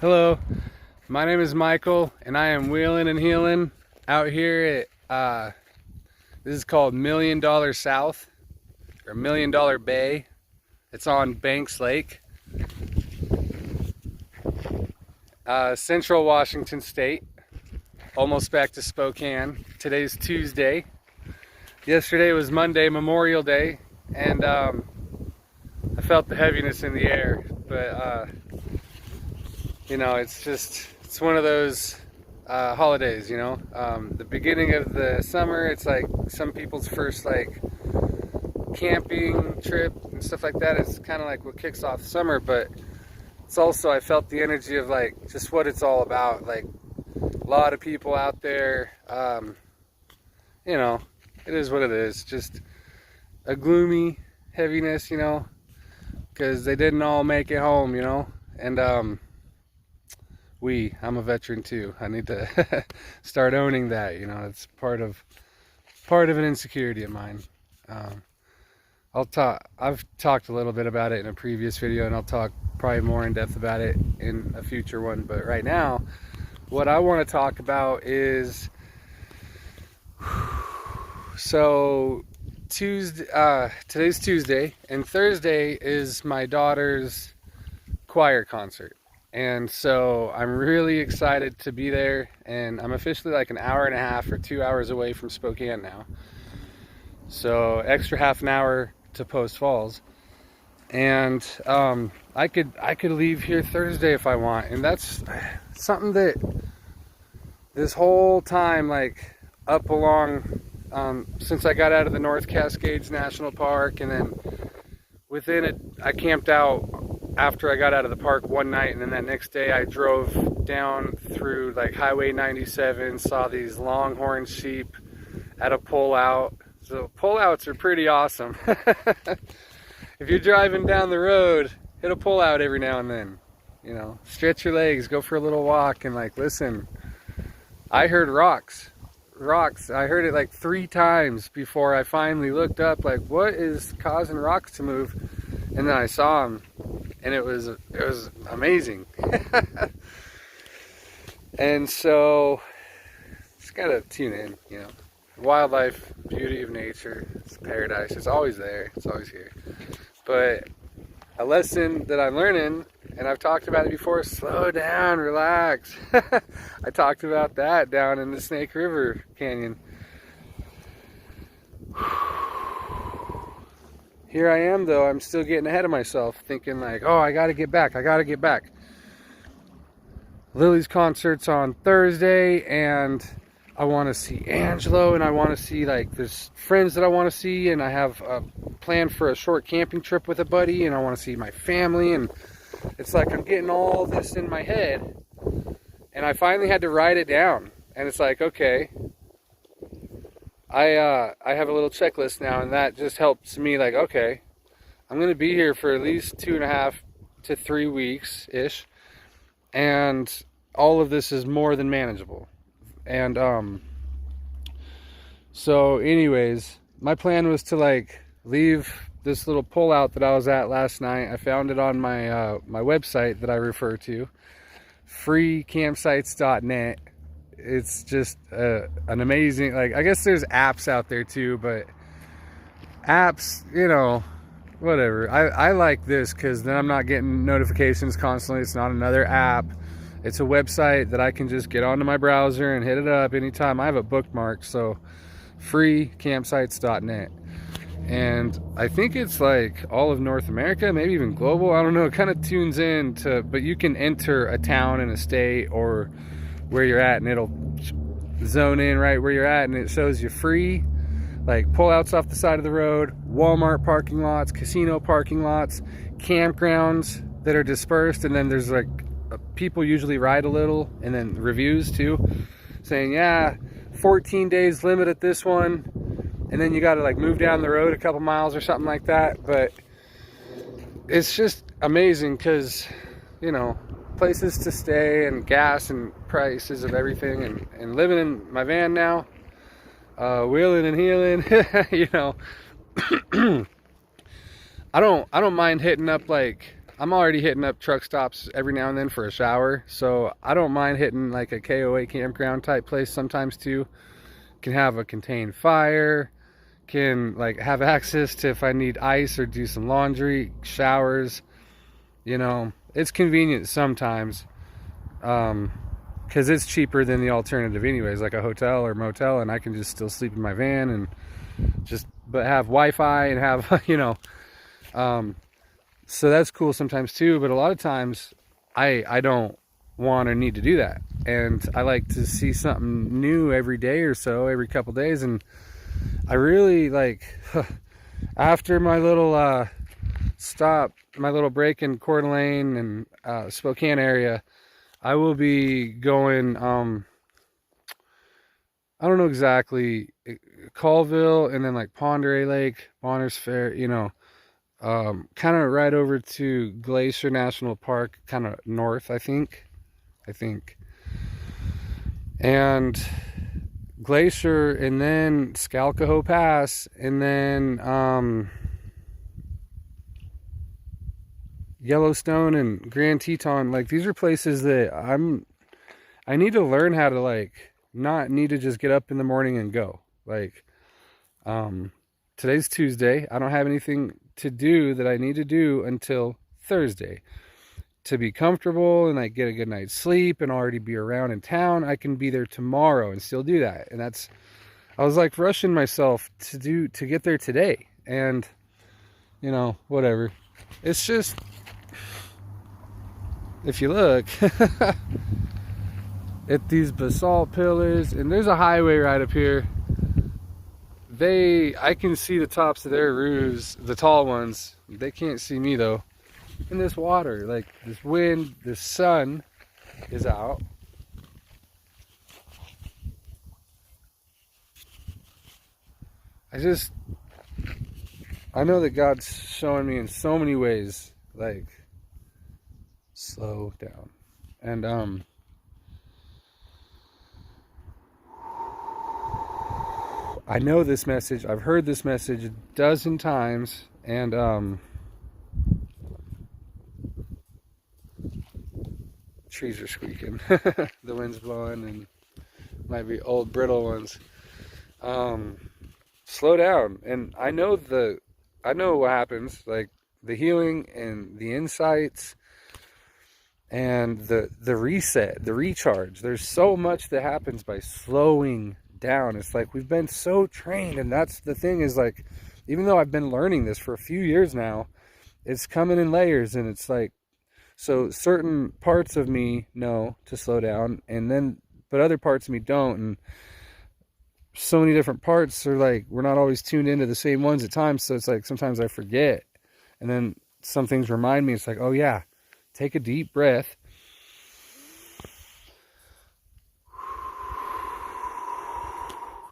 Hello, my name is Michael, and I am wheeling and heeling out here at, this is called $1 Million South, or $1 Million Bay. It's on Banks Lake, Central Washington State, almost back to Spokane. Today's Tuesday. Yesterday was Monday, Memorial Day, and I felt the heaviness in the air, but you know, it's one of those holidays, you know. The beginning of the summer, it's like some people's first like camping trip and stuff like that. It's kind of like what kicks off summer, but it's also, I felt the energy of like just what it's all about. Like a lot of people out there, you know, it is what it is. Just a gloomy heaviness, you know, because they didn't all make it home, you know. And I'm a veteran too. I need to start owning that, you know. It's part of an insecurity of mine. I've talked a little bit about it in a previous video, and I'll talk probably more in depth about it in a future one. But right now, what I want to talk about is, so today's Tuesday, and Thursday is my daughter's choir concert. And so I'm really excited to be there, and I'm officially like an hour and a half or 2 hours away from Spokane now. So extra half an hour to Post Falls. And I could leave here Thursday if I want. And that's something that this whole time, like up along, since I got out of the North Cascades National Park, and then within it, I camped out after I got out of the park one night, and then that next day I drove down through like Highway 97, saw these longhorn sheep at a pullout. So pullouts are pretty awesome. If you're driving down the road, hit a pullout every now and then. You know, stretch your legs, go for a little walk, and like listen. I heard rocks. I heard it like 3 times before I finally looked up, like what is causing rocks to move? And then I saw them, and it was amazing. And so just gotta tune in, you know. Wildlife, beauty of nature, it's paradise. It's always there, it's always here. But a lesson that I'm learning, and I've talked about it before, slow down, relax. I talked about that down in the Snake River Canyon. Here I am though, I'm still getting ahead of myself, thinking like, oh, I gotta get back. Lily's concert's on Thursday, and I want to see Angelo, and I want to see, like, there's friends that I want to see, and I have a plan for a short camping trip with a buddy, and I want to see my family, and it's like I'm getting all this in my head, and I finally had to write it down, and it's like, okay, I have a little checklist now, and that just helps me, like, okay, I'm going to be here for at least 2.5 to 3 weeks-ish, and all of this is more than manageable. And so anyways, my plan was to like leave this little pullout that I was at last night. I found it on my my website that I refer to, freecampsites.net. It's just an amazing, like, I guess there's apps out there too, but apps, you know, whatever. I like this because then I'm not getting notifications constantly. It's not another app. It's a website that I can just get onto my browser and hit it up anytime. I have it bookmarked, so freecampsites.net. And I think it's like all of North America, maybe even global. I don't know. It kind of tunes in to, but you can enter a town and a state or where you're at, and it'll zone in right where you're at, and it shows you free, like pullouts off the side of the road, Walmart parking lots, casino parking lots, campgrounds that are dispersed, and then there's like people usually ride a little, and then reviews too, saying, yeah, 14 days limit at this one, and then you got to like move down the road a couple miles or something like that. But it's just amazing because, you know, places to stay and gas and prices of everything, and living in my van now, wheeling and heeling, you know. I don't mind hitting up like I'm already hitting up truck stops every now and then for a shower, so I don't mind hitting like a KOA campground type place sometimes too. Can have a contained fire, can like have access to if I need ice or do some laundry, showers. You know, it's convenient sometimes, because it's cheaper than the alternative anyways, like a hotel or motel, and I can just still sleep in my van and but have Wi-Fi and have so that's cool sometimes too. But a lot of times I don't want or need to do that, and I like to see something new every day or so, every couple days. And I really like after my little stop, my little break in Coeur d'Alene and Spokane area, I will be going I don't know exactly, Colville, and then like Pondere Lake, Bonners Fair, you know, kind of right over to Glacier National Park, kind of north, I think, and Glacier, and then Scalcahoe Pass, and then Yellowstone and Grand Teton. Like, these are places that I need to learn how to, like, not need to just get up in the morning and go. Like, today's Tuesday. I don't have anything to do that I need to do until Thursday to be comfortable and like get a good night's sleep and already be around in town. I can be there tomorrow and still do that. And I was like rushing myself to get there today, and you know, whatever. It's just, if you look at these basalt pillars, and there's a highway right up here. I can see the tops of their roofs, the tall ones. They can't see me though. In this water, like this wind, the sun is out. I know that God's showing me in so many ways, like, slow down. And I know this message. I've heard this message a dozen times, and trees are squeaking. The wind's blowing, and might be old brittle ones. Slow down. And I know what happens, like the healing and the insights and the reset, the recharge. There's so much that happens by slowing down. It's like we've been so trained, and that's the thing, is like, even though I've been learning this for a few years now, it's coming in layers, and it's like, so certain parts of me know to slow down, and then but other parts of me don't. And so many different parts are like, we're not always tuned into the same ones at times, so it's like sometimes I forget, and then some things remind me. It's like, oh yeah, take a deep breath,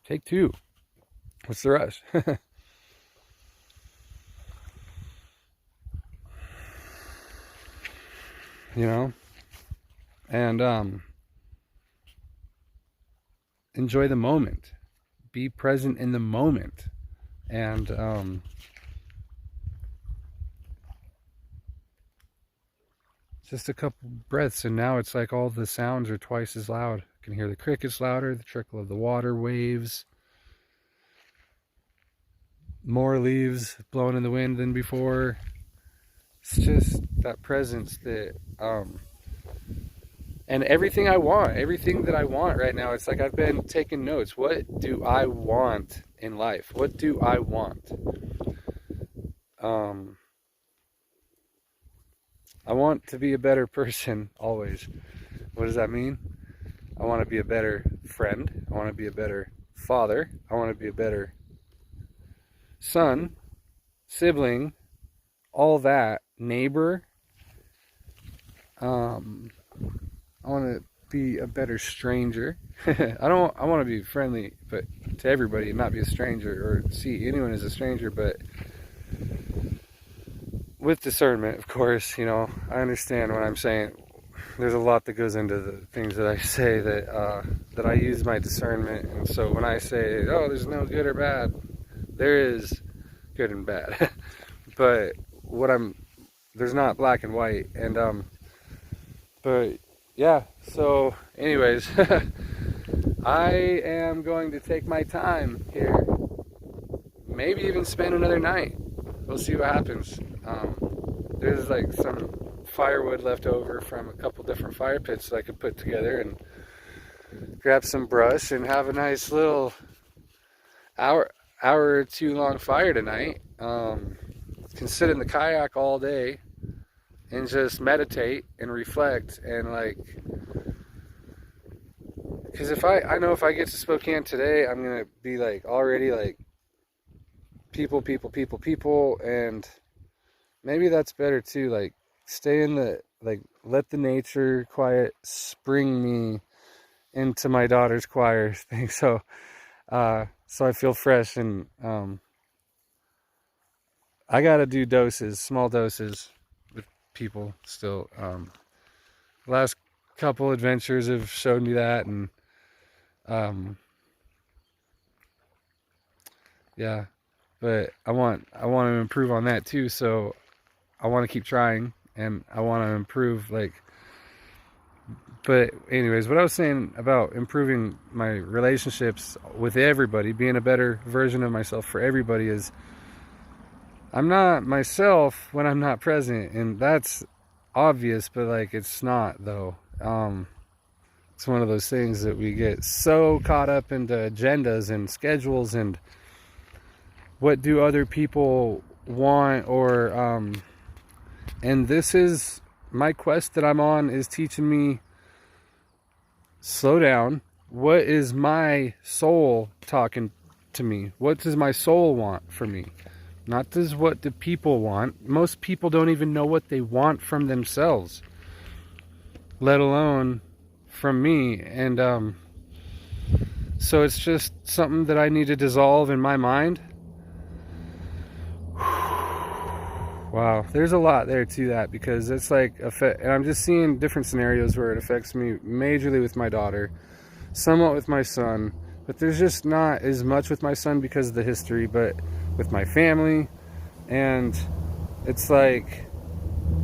take two. What's the rush? You know, and enjoy the moment, be present in the moment, and just a couple breaths, and now it's like all the sounds are twice as loud. I can hear the crickets louder, the trickle of the water, waves, more leaves blowing in the wind than before. It's just that presence that, and everything that I want right now, it's like I've been taking notes. What do I want in life? What do I want? I want to be a better person always. What does that mean? I want to be a better friend. I want to be a better father. I want to be a better son, sibling, all that, neighbor. I want to be a better stranger. I want to be friendly, but to everybody, and not be a stranger or see anyone as a stranger, but with discernment, of course. You know, I understand what I'm saying. There's a lot that goes into the things that I say, that I use my discernment. And so when I say, oh, there's no good or bad, there is good and bad. But what I'm there's not black and white. And but yeah, so anyways, I am going to take my time here, maybe even spend another night. We'll see what happens. There's like some firewood left over from a couple different fire pits that I could put together, and grab some brush and have a nice little hour or two long fire tonight. Can sit in the kayak all day and just meditate and reflect, and like, because I know if I get to Spokane today, I'm gonna be like already like people, and maybe that's better too. Like, stay in the, like, let the nature quiet spring me into my daughter's choir thing. So I feel fresh, and I gotta do doses, small doses with people still. Last couple adventures have showed me that, and yeah, but I want to improve on that too. So I want to keep trying, and I want to improve, like. But anyways, what I was saying about improving my relationships with everybody, being a better version of myself for everybody, is I'm not myself when I'm not present, and that's obvious, but like, it's not though. It's one of those things that we get so caught up into agendas and schedules and what do other people want, or and this is my quest that I'm on, is teaching me, slow down. What is my soul talking to me? What does my soul want for me? Not does what do people want. Most people don't even know what they want from themselves, let alone from me. And so it's just something that I need to dissolve in my mind. Wow, there's a lot there to that, because it's like, and I'm just seeing different scenarios where it affects me majorly with my daughter, somewhat with my son, but there's just not as much with my son because of the history, but with my family. And it's like,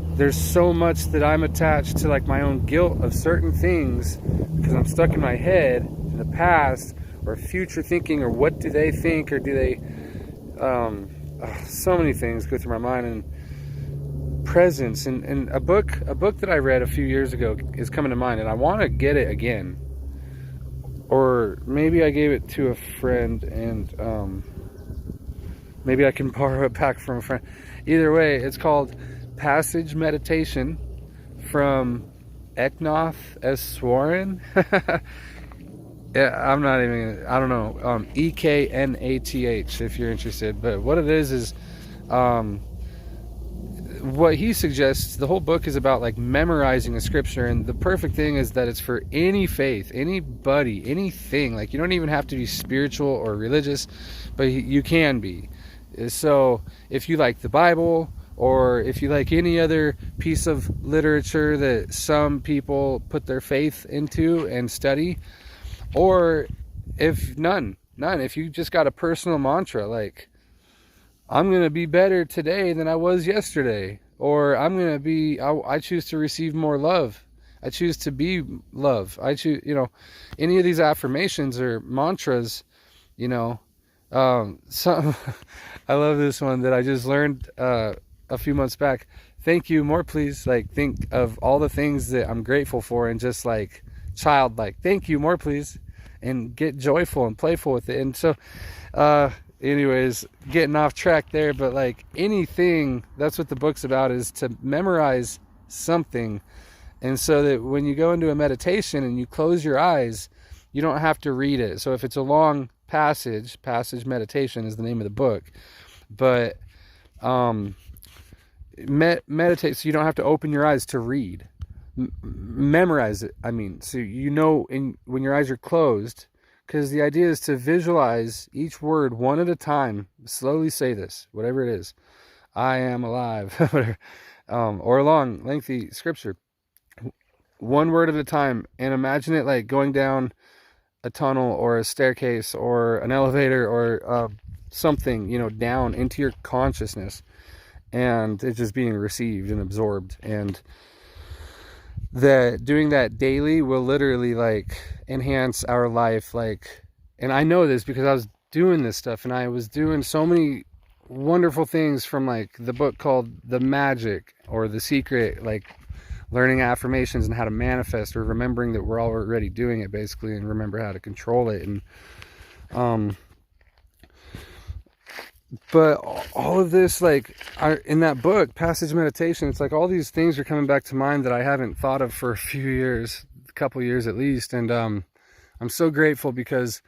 there's so much that I'm attached to, like my own guilt of certain things, because I'm stuck in my head in the past, or future thinking, or what do they think, or do they, so many things go through my mind. And presence, and a book that I read a few years ago is coming to mind, and I want to get it again, or maybe I gave it to a friend, and maybe I can borrow it back from a friend. Either way, it's called Passage Meditation from Eknath S. Warren. Yeah, I don't know, Eknath if you're interested. But what it is what he suggests, the whole book is about like memorizing a scripture, and the perfect thing is that it's for any faith, anybody, anything. Like, you don't even have to be spiritual or religious, but you can be. So if you like the Bible, or if you like any other piece of literature that some people put their faith into and study, or if none, if you just got a personal mantra like, I'm going to be better today than I was yesterday, or I'm going to be, I choose to receive more love, I choose to be love, I choose, any of these affirmations or mantras, some I love this one that I just learned a few months back. Thank you, more please. Like, think of all the things that I'm grateful for, and just like childlike, thank you, more please, and get joyful and playful with it. And so anyways, getting off track there, but like anything, that's what the book's about, is to memorize something. And so that when you go into a meditation and you close your eyes, you don't have to read it. So if it's a long passage meditation is the name of the book, but meditate, so you don't have to open your eyes to read. Memorize it, so when your eyes are closed, because the idea is to visualize each word one at a time. Slowly say this, whatever it is. I am alive, whatever, or a long, lengthy scripture. One word at a time, and imagine it like going down a tunnel or a staircase or an elevator or something, down into your consciousness. and it's just being received and absorbed. And that doing that daily will literally like enhance our life. Like, and I know this because I was doing this stuff, and I was doing so many wonderful things from like the book called The Magic or The Secret, like learning affirmations and how to manifest, or remembering that we're already doing it basically, and remember how to control it. And but all of this, like in that book, Passage Meditation, it's like all these things are coming back to mind that I haven't thought of for a few years, a couple years at least. And I'm so grateful because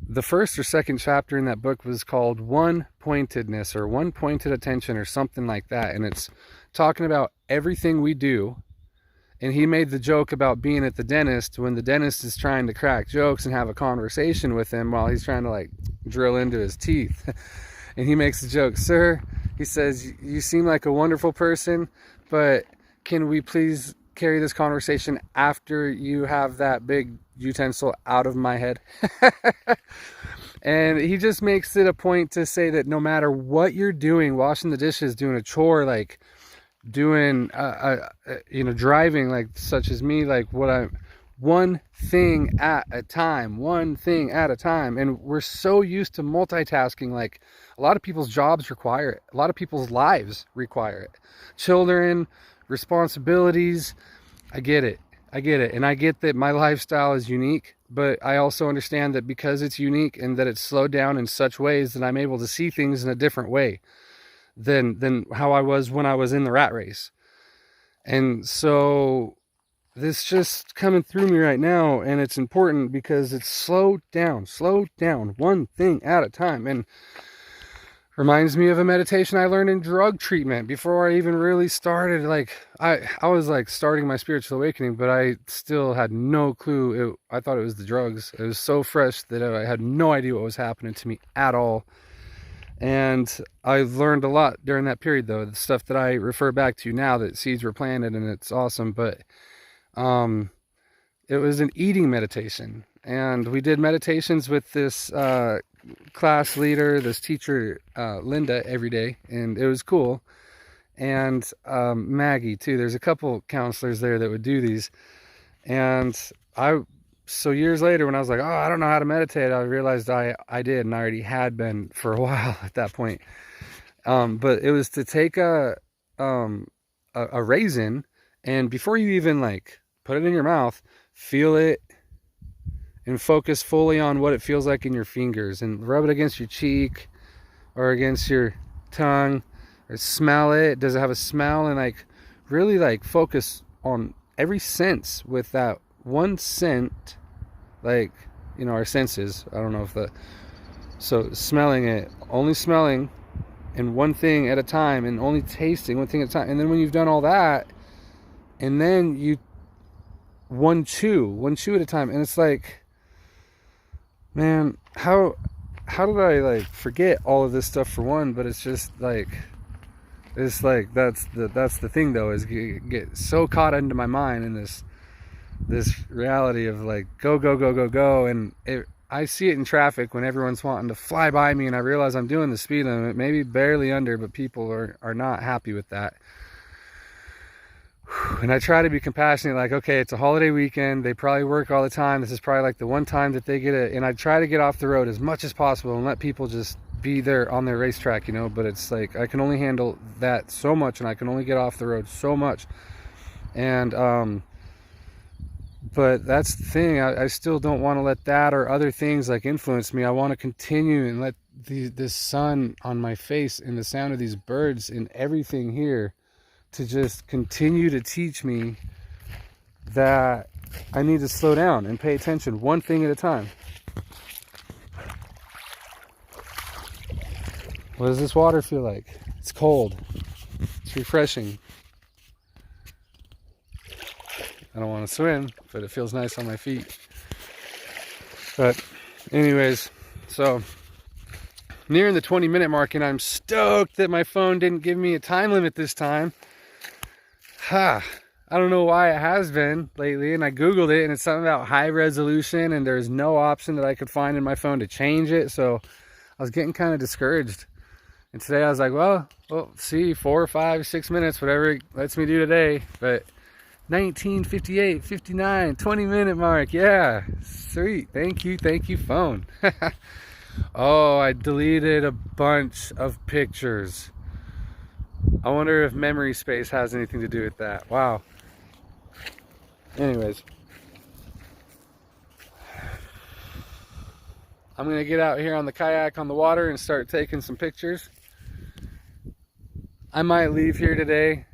the first or second chapter in that book was called One Pointedness, or One Pointed Attention, or something like that. And it's talking about everything we do. And he made the joke about being at the dentist when the dentist is trying to crack jokes and have a conversation with him while he's trying to like drill into his teeth. And he makes the joke, "Sir," he says, "you seem like a wonderful person, but can we please carry this conversation after you have that big utensil out of my head?" And he just makes it a point to say that no matter what you're doing, washing the dishes, doing a chore, like doing, driving, like such as me, like one thing at a time, one thing at a time. And we're so used to multitasking. Like a lot of people's jobs require it. A lot of people's lives require it. Children, responsibilities. I get it. And I get that my lifestyle is unique, but I also understand that because it's unique and that it's slowed down in such ways that I'm able to see things in a different way than how I was when I was in the rat race. And so this just coming through me right now, and it's important because it's slow down, one thing at a time. And reminds me of a meditation I learned in drug treatment before I even really started. Like I was like starting my spiritual awakening, but I still had no clue. I thought it was the drugs. It was so fresh that I had no idea what was happening to me at all. And I learned a lot during that period, though, the stuff that I refer back to now, that seeds were planted, and it's awesome. But it was an eating meditation, and we did meditations with this class leader, this teacher, Linda, every day, and it was cool. And Maggie too. There's a couple counselors there that would do these. And so years later, when I was like, oh, I don't know how to meditate, I realized I did, and I already had been for a while at that point. But it was to take a raisin, and before you even like put it in your mouth, feel it and focus fully on what it feels like in your fingers, and rub it against your cheek or against your tongue, or smell it. Does it have a smell? And like really like focus on every sense with that one scent. Like, our senses, I don't know if so smelling it, only smelling, and one thing at a time, and only tasting one thing at a time. And then when you've done all that, and then you one chew at a time. And it's like, man, how did I like forget all of this stuff for one? But it's just like, it's like that's the thing though, is get so caught into my mind in this reality of like go, and I see it in traffic when everyone's wanting to fly by me, and I realize I'm doing the speed limit, maybe barely under, but people are not happy with that. And I try to be compassionate, like, okay, it's a holiday weekend, they probably work all the time, this is probably like the one time that they get it. And I try to get off the road as much as possible and let people just be there on their racetrack, but it's like I can only handle that so much, and I can only get off the road so much. And but that's the thing, I still don't want to let that or other things like influence me. I want to continue and let this sun on my face and the sound of these birds and everything here to just continue to teach me that I need to slow down and pay attention, one thing at a time. What does this water feel like? It's cold. It's refreshing. I don't want to swim, but it feels nice on my feet. But anyways, so nearing the 20-minute mark, and I'm stoked that my phone didn't give me a time limit this time. I don't know why it has been lately, and I googled it, and it's something about high resolution, and there's no option that I could find in my phone to change it. So I was getting kind of discouraged, And today I was like, well, see, 4 or 5, 6 minutes, whatever it lets me do today. But 19, 58, 59, 20-minute mark. Yeah, sweet. Thank you, phone. Oh, I deleted a bunch of pictures. I wonder if memory space has anything to do with that. Wow. Anyways, I'm gonna get out here on the kayak on the water and start taking some pictures. I might leave here today.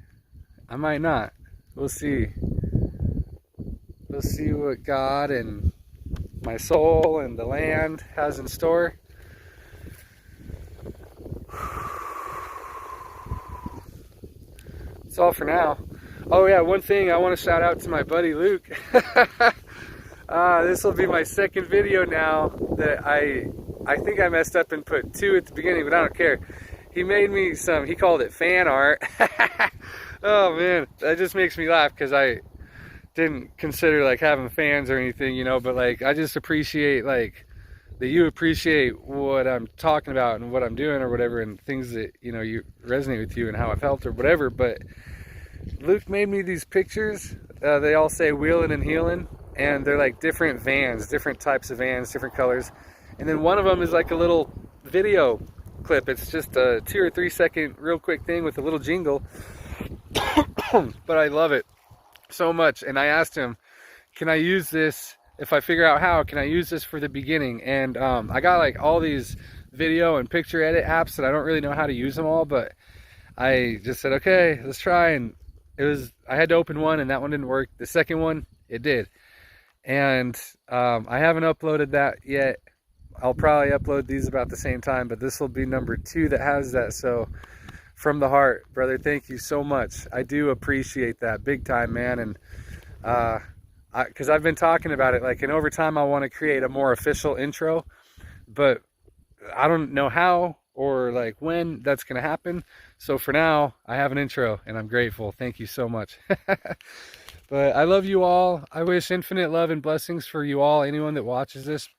I might not. We'll see. We'll see what God and my soul and the land has in store. That's all for now. Oh yeah, one thing I want to shout out to my buddy Luke. This will be my second video now that I think I messed up and put 2 at the beginning, but I don't care. He made me some, he called it fan art. Oh man, that just makes me laugh because I didn't consider like having fans or anything, you know, but like I just appreciate like that you appreciate what I'm talking about and what I'm doing or whatever, and things that, you know, you resonate with you and how I felt or whatever. But Luke made me these pictures. They all say wheeling and healing, and they're like different vans, different types of vans, different colors. And then one of them is like a little video clip. It's just a 2 or 3 second real quick thing with a little jingle. But I love it so much. And I asked him, can I use this, if I figure out how, can I use this for the beginning? And I got like all these video and picture edit apps that I don't really know how to use them all, but I just said, okay, let's try. And I had to open one and that one didn't work. The second one, it did. And I haven't uploaded that yet. I'll probably upload these about the same time, but this will be number 2 that has that. So from the heart, brother, thank you so much. I do appreciate that big time, man. And because I've been talking about it, like, and over time I want to create a more official intro, but I don't know how or like when that's going to happen. So for now, I have an intro and I'm grateful. Thank you so much. But I love you all. I wish infinite love and blessings for you all, anyone that watches this.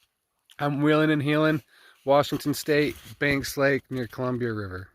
I'm wheeling and healing, Washington State, Banks Lake near Columbia River.